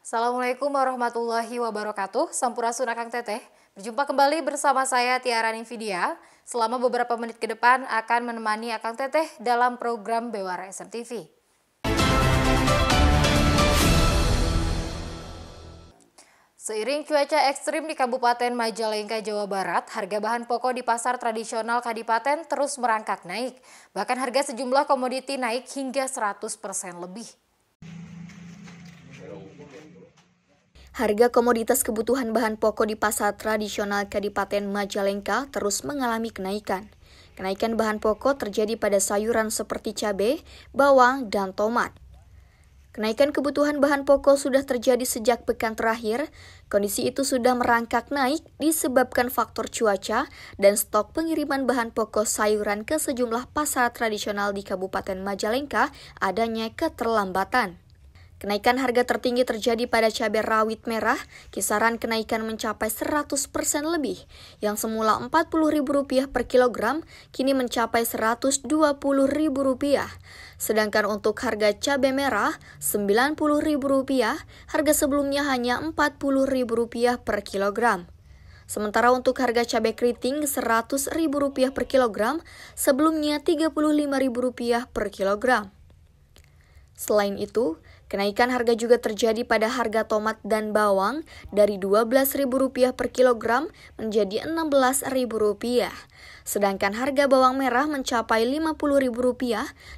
Assalamualaikum warahmatullahi wabarakatuh. Sampurasun Akang Teteh. Berjumpa kembali bersama saya Tiara Nividia. Selama beberapa menit ke depan akan menemani Akang Teteh dalam program Bewara SMTV. Seiring cuaca ekstrim di Kabupaten Majalengka, Jawa Barat, harga bahan pokok di pasar tradisional Kadipaten terus merangkak naik. Bahkan harga sejumlah komoditi naik hingga 100% lebih. Harga komoditas kebutuhan bahan pokok di pasar tradisional Kadipaten Majalengka terus mengalami kenaikan. Kenaikan bahan pokok terjadi pada sayuran seperti cabai, bawang, dan tomat. Kenaikan kebutuhan bahan pokok sudah terjadi sejak pekan terakhir. Kondisi itu sudah merangkak naik disebabkan faktor cuaca dan stok pengiriman bahan pokok sayuran ke sejumlah pasar tradisional di Kabupaten Majalengka adanya keterlambatan. Kenaikan harga tertinggi terjadi pada cabai rawit merah, kisaran kenaikan mencapai 100% lebih, yang semula Rp40.000 per kilogram, kini mencapai Rp120.000. Sedangkan untuk harga cabai merah, Rp90.000, harga sebelumnya hanya Rp40.000 per kilogram. Sementara untuk harga cabai keriting Rp100.000 per kilogram, sebelumnya Rp35.000 per kilogram. Selain itu, kenaikan harga juga terjadi pada harga tomat dan bawang dari Rp12.000 per kilogram menjadi Rp16.000. Sedangkan harga bawang merah mencapai Rp50.000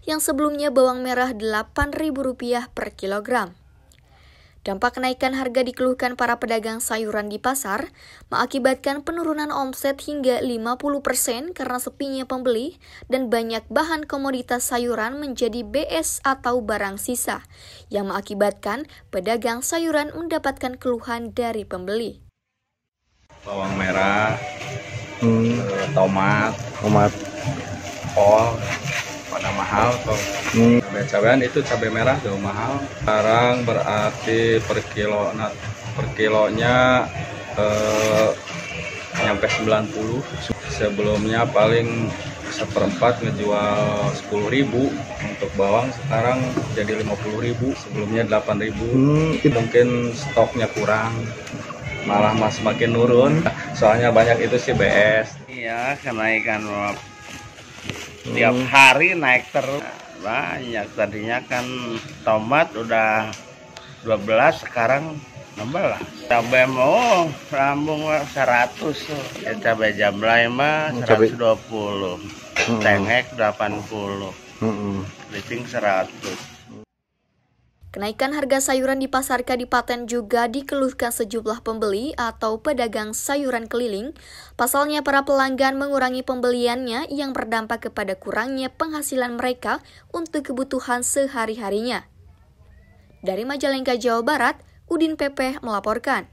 yang sebelumnya bawang merah Rp8.000 per kilogram. Dampak kenaikan harga dikeluhkan para pedagang sayuran di pasar mengakibatkan penurunan omset hingga 50% karena sepinya pembeli dan banyak bahan komoditas sayuran menjadi BS atau barang sisa yang mengakibatkan pedagang sayuran mendapatkan keluhan dari pembeli. Bawang merah, tomat, kol pada mahal tuh. Cabai itu cabai merah tuh mahal. Sekarang berarti per kilonya nyampe 90. Sebelumnya paling seperempat ngejual 10.000. Untuk bawang sekarang jadi 50.000. Sebelumnya 8.000. Mungkin stoknya kurang. Malah semakin nurun. Soalnya banyak itu sih BS. Iya, kenaikan tiap hari naik terus. Banyak, tadinya kan tomat udah 12, sekarang 16. Cabai mau rambung 100 tuh. Ya, cabai jamlay mah 120. Tengek 80. Keriting 100. Kenaikan harga sayuran di pasar Kadipaten juga dikeluhkan sejumlah pembeli atau pedagang sayuran keliling. Pasalnya para pelanggan mengurangi pembeliannya yang berdampak kepada kurangnya penghasilan mereka untuk kebutuhan sehari-harinya. Dari Majalengka, Jawa Barat, Udin Pepeh melaporkan.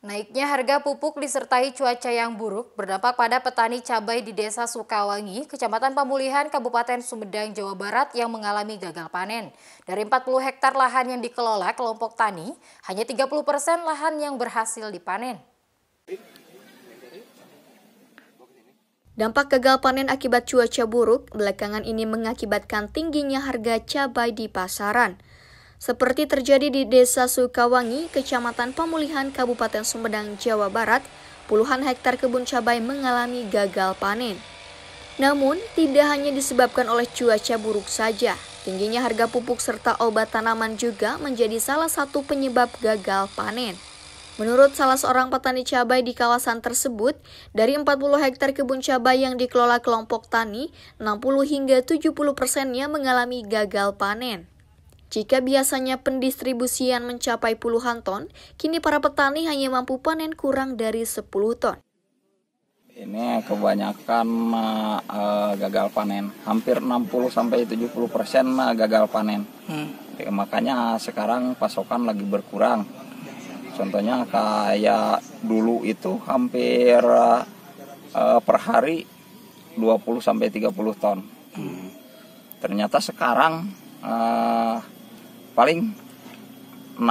Naiknya harga pupuk disertai cuaca yang buruk berdampak pada petani cabai di Desa Sukawangi, Kecamatan Pamulihan, Kabupaten Sumedang, Jawa Barat yang mengalami gagal panen. Dari 40 hektar lahan yang dikelola kelompok tani, hanya 30% lahan yang berhasil dipanen. Dampak gagal panen akibat cuaca buruk belakangan ini mengakibatkan tingginya harga cabai di pasaran. Seperti terjadi di Desa Sukawangi, Kecamatan Pamulihan, Kabupaten Sumedang, Jawa Barat, puluhan hektar kebun cabai mengalami gagal panen. Namun, tidak hanya disebabkan oleh cuaca buruk saja, tingginya harga pupuk serta obat tanaman juga menjadi salah satu penyebab gagal panen. Menurut salah seorang petani cabai di kawasan tersebut, dari 40 hektar kebun cabai yang dikelola kelompok tani, 60 hingga 70%-nya mengalami gagal panen. Jika biasanya pendistribusian mencapai puluhan ton, kini para petani hanya mampu panen kurang dari 10 ton. Ini kebanyakan gagal panen, hampir 60-70% gagal panen. Makanya sekarang pasokan lagi berkurang. Contohnya kayak dulu itu hampir per hari 20-30 ton. Ternyata sekarang paling 4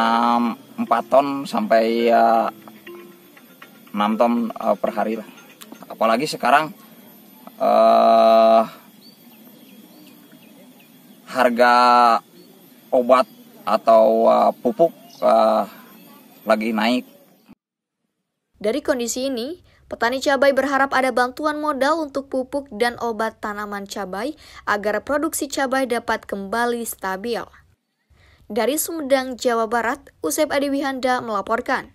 ton sampai 6 ton per hari lah. Apalagi sekarang harga obat atau pupuk lagi naik. Dari kondisi ini, petani cabai berharap ada bantuan modal untuk pupuk dan obat tanaman cabai agar produksi cabai dapat kembali stabil. Dari Sumedang, Jawa Barat, Usep Adiwihanda melaporkan.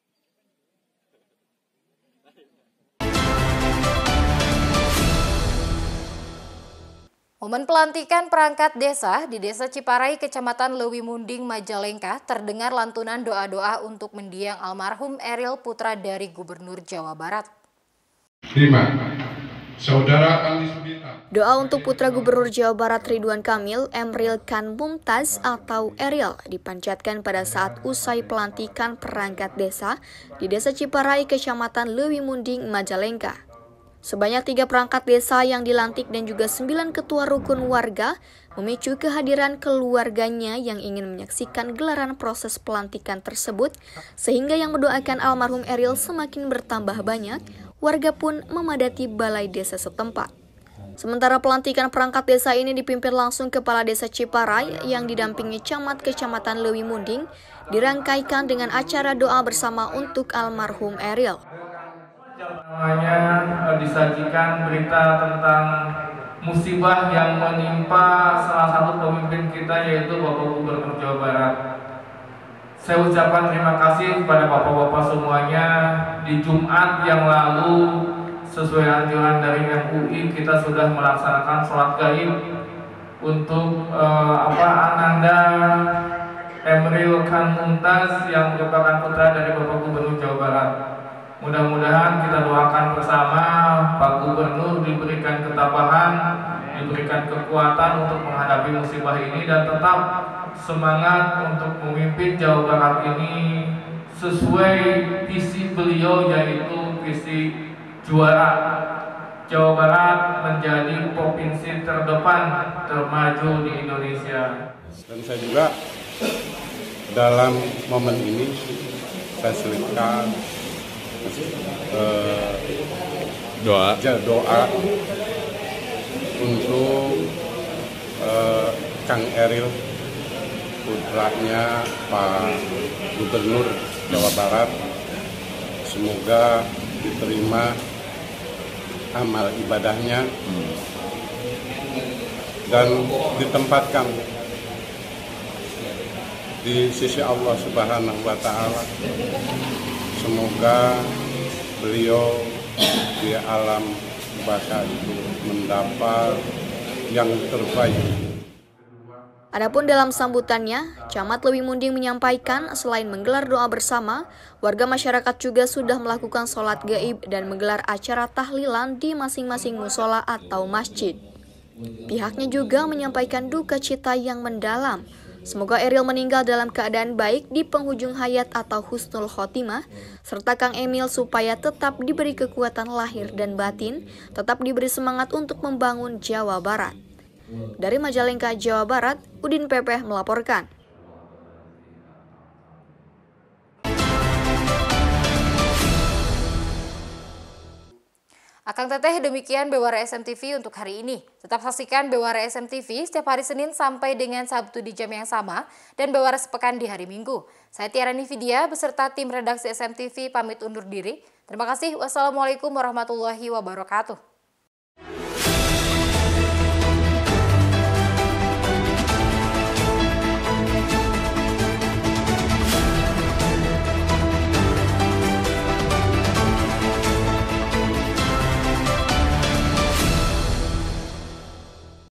Momen pelantikan perangkat desa di Desa Ciparai, Kecamatan Lewi Munding, Majalengka, terdengar lantunan doa-doa untuk mendiang almarhum Eril, putra dari Gubernur Jawa Barat. Terima, Saudara Andi Sudita. Doa untuk putra Gubernur Jawa Barat Ridwan Kamil, Emril Khan Mumtaz atau Eril, dipanjatkan pada saat usai pelantikan perangkat desa di Desa Ciparai, Kecamatan Lewi Munding, Majalengka. Sebanyak 3 perangkat desa yang dilantik dan juga 9 ketua rukun warga memicu kehadiran keluarganya yang ingin menyaksikan gelaran proses pelantikan tersebut, sehingga yang mendoakan almarhum Eril semakin bertambah banyak, warga pun memadati balai desa setempat. Sementara pelantikan perangkat desa ini dipimpin langsung Kepala Desa Ciparai yang didampingi Camat Kecamatan Lewi Munding, dirangkaikan dengan acara doa bersama untuk almarhum Eril. Disajikan berita tentang musibah yang menimpa salah satu pemimpin kita, yaitu Bapak Gubernur Jawa Barat. Saya ucapkan terima kasih kepada bapak-bapak semuanya. Di Jumat yang lalu, sesuai anjuran dari MUI, kita sudah melaksanakan sholat gaib untuk Ananda Emril Khan Mumtaz yang merupakan putra dari Bapak Gubernur Jawa Barat. Mudah-mudahan kita doakan bersama Pak Gubernur diberikan ketabahan, diberikan kekuatan untuk menghadapi musibah ini dan tetap semangat untuk memimpin Jawa Barat ini sesuai visi beliau, yaitu visi juara. Jawa Barat menjadi provinsi terdepan termaju di Indonesia. Dan saya juga dalam momen ini saya selipkan doa untuk Kang Eril, putranya Pak Gubernur Jawa Barat. Semoga diterima amal ibadahnya dan ditempatkan di sisi Allah Subhanahu wa Ta'ala. Semoga beliau di alam baka itu mendapat yang terbaik. Adapun dalam sambutannya, Camat Lewi Munding menyampaikan selain menggelar doa bersama, warga masyarakat juga sudah melakukan sholat gaib dan menggelar acara tahlilan di masing-masing musola atau masjid. Pihaknya juga menyampaikan duka cita yang mendalam. Semoga Eril meninggal dalam keadaan baik di penghujung hayat atau husnul khotimah, serta Kang Emil supaya tetap diberi kekuatan lahir dan batin, tetap diberi semangat untuk membangun Jawa Barat. Dari Majalengka, Jawa Barat, Udin Pepeh melaporkan. Akang Teteh, demikian Bewara SMTV untuk hari ini. Tetap saksikan Bewara SMTV setiap hari Senin sampai dengan Sabtu di jam yang sama dan Bewara sepekan di hari Minggu. Saya Tiara Nividia beserta tim redaksi SMTV pamit undur diri. Terima kasih. Wassalamualaikum warahmatullahi wabarakatuh.